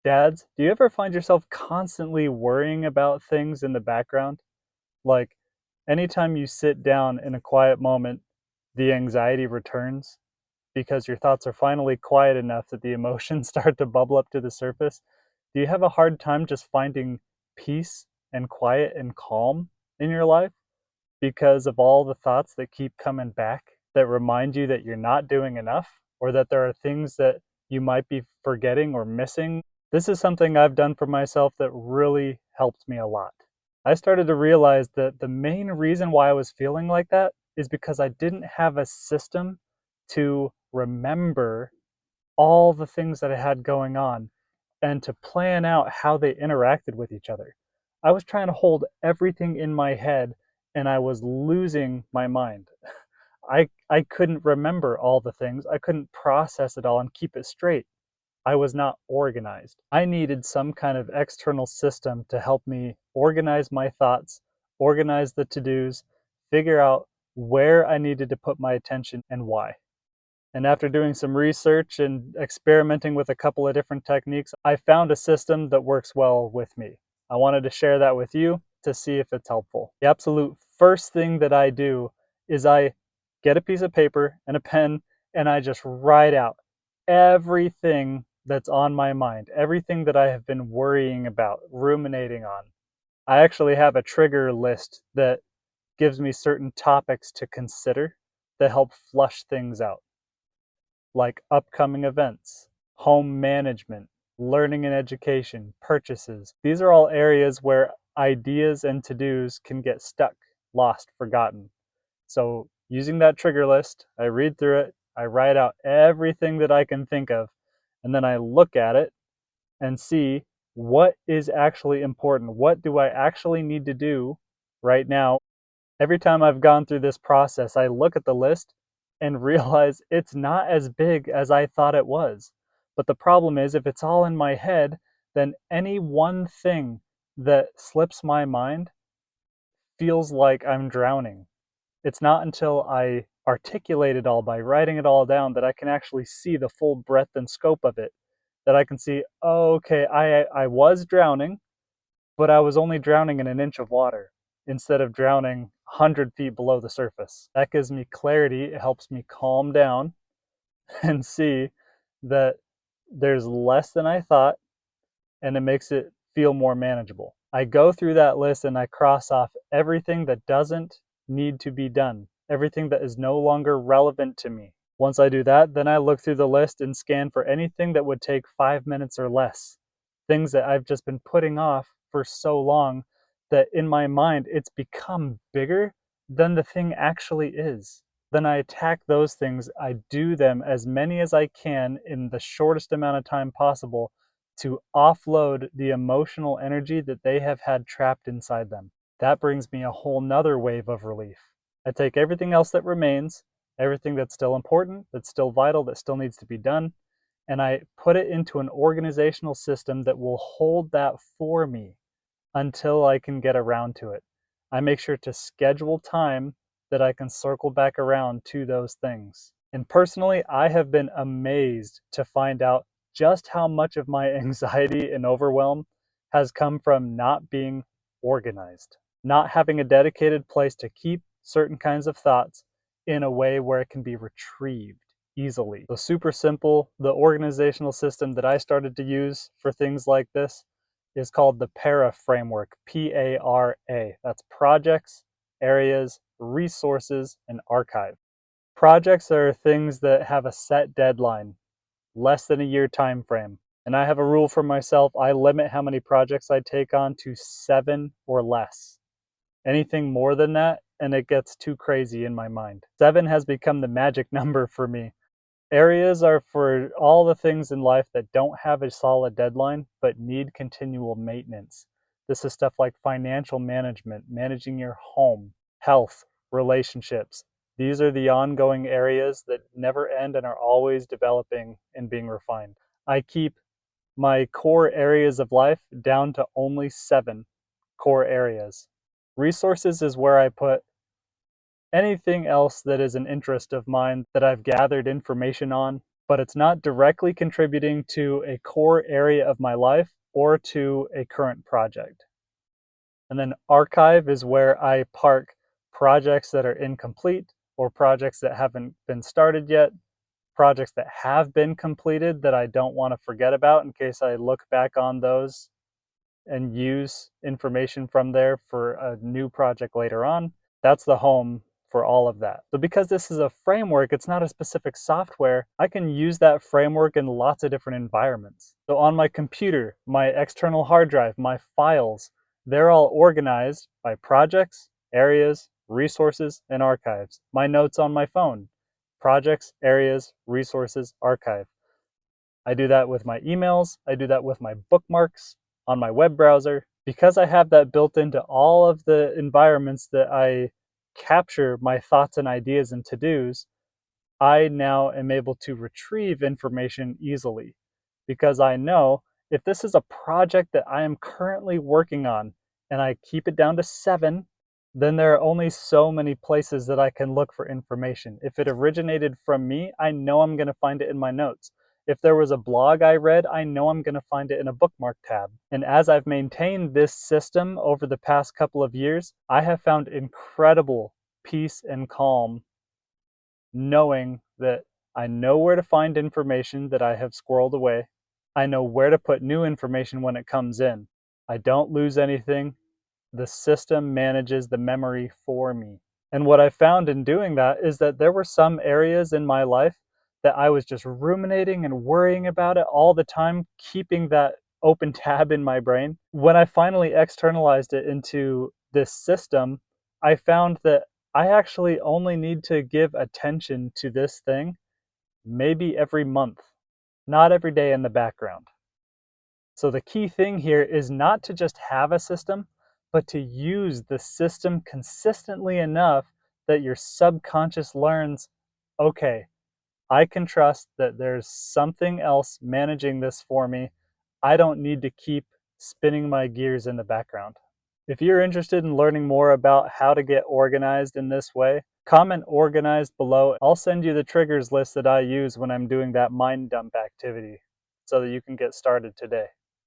Dads, do you ever find yourself constantly worrying about things in the background? Like, anytime you sit down in a quiet moment, the anxiety returns because your thoughts are finally quiet enough that the emotions start to bubble up to the surface? Do you have a hard time just finding peace and quiet and calm in your life because of all the thoughts that keep coming back that remind you that you're not doing enough or that there are things that you might be forgetting or missing? This is something I've done for myself that really helped me a lot. I started to realize that the main reason why I was feeling like that is because I didn't have a system to remember all the things that I had going on and to plan out how they interacted with each other. I was trying to hold everything in my head and I was losing my mind. I couldn't remember all the things. I couldn't process it all and keep it straight. I was not organized. I needed some kind of external system to help me organize my thoughts, organize the to-dos, figure out where I needed to put my attention and why. And after doing some research and experimenting with a couple of different techniques, I found a system that works well with me. I wanted to share that with you to see if it's helpful. The absolute first thing that I do is I get a piece of paper and a pen and I just write out everything that's on my mind, everything that I have been worrying about, ruminating on. I actually have a trigger list that gives me certain topics to consider that help flush things out, like upcoming events, home management, learning and education, purchases. These are all areas where ideas and to-dos can get stuck, lost, forgotten. So using that trigger list, I read through it, I write out everything that I can think of, and then I look at it and see what is actually important. What do I actually need to do right now? Every time I've gone through this process, I look at the list and realize it's not as big as I thought it was. But the problem is, if it's all in my head, then any one thing that slips my mind feels like I'm drowning. It's not until I articulate it all by writing it all down that I can actually see the full breadth and scope of it. That I can see, oh, okay, I was drowning, but I was only drowning in an inch of water instead of drowning 100 feet below the surface. That gives me clarity. It helps me calm down and see that there's less than I thought, and it makes it feel more manageable. I go through that list and I cross off everything that doesn't need to be done, everything that is no longer relevant to me. Once I do that, then I look through the list and scan for anything that would take 5 minutes or less. Things that I've just been putting off for so long that in my mind it's become bigger than the thing actually is. Then I attack those things. I do them as many as I can in the shortest amount of time possible to offload the emotional energy that they have had trapped inside them. That brings me a whole nother wave of relief. I take everything else that remains, everything that's still important, that's still vital, that still needs to be done, and I put it into an organizational system that will hold that for me until I can get around to it. I make sure to schedule time that I can circle back around to those things. And personally, I have been amazed to find out just how much of my anxiety and overwhelm has come from not being organized, not having a dedicated place to keep certain kinds of thoughts in a way where it can be retrieved easily. So super simple, the organizational system that I started to use for things like this is called the PARA framework, P-A-R-A. That's projects, areas, resources, and archive. Projects are things that have a set deadline, less than a year time frame. And I have a rule for myself. I limit how many projects I take on to 7 or less. Anything more than that, and it gets too crazy in my mind. 7 has become the magic number for me. Areas are for all the things in life that don't have a solid deadline but need continual maintenance. This is stuff like financial management, managing your home, health, relationships. These are the ongoing areas that never end and are always developing and being refined. I keep my core areas of life down to only 7 core areas. Resources is where I put anything else that is an interest of mine that I've gathered information on, but it's not directly contributing to a core area of my life or to a current project. And then archive is where I park projects that are incomplete or projects that haven't been started yet, projects that have been completed that I don't want to forget about in case I look back on those and use information from there for a new project later on. That's the home for all of that. So because this is a framework, it's not a specific software, I can use that framework in lots of different environments. So on my computer, my external hard drive, my files, they're all organized by projects, areas, resources, and archives. My notes on my phone, projects, areas, resources, archive. I do that with my emails. I do that with my bookmarks on my web browser. Because I have that built into all of the environments that I capture my thoughts and ideas and to-dos, I now am able to retrieve information easily because I know if this is a project that I am currently working on and I keep it down to 7, then there are only so many places that I can look for information. If it originated from me, I know I'm going to find it in my notes. If there was a blog I read, I know I'm going to find it in a bookmark tab. And as I've maintained this system over the past couple of years, I have found incredible peace and calm knowing that I know where to find information that I have squirreled away. I know where to put new information when it comes in. I don't lose anything. The system manages the memory for me. And what I found in doing that is that there were some areas in my life that I was just ruminating and worrying about it all the time, keeping that open tab in my brain. When I finally externalized it into this system, I found that I actually only need to give attention to this thing maybe every month, not every day in the background. So the key thing here is not to just have a system, but to use the system consistently enough that your subconscious learns, okay, I can trust that there's something else managing this for me. I don't need to keep spinning my gears in the background. If you're interested in learning more about how to get organized in this way, comment organized below. I'll send you the triggers list that I use when I'm doing that mind dump activity so that you can get started today.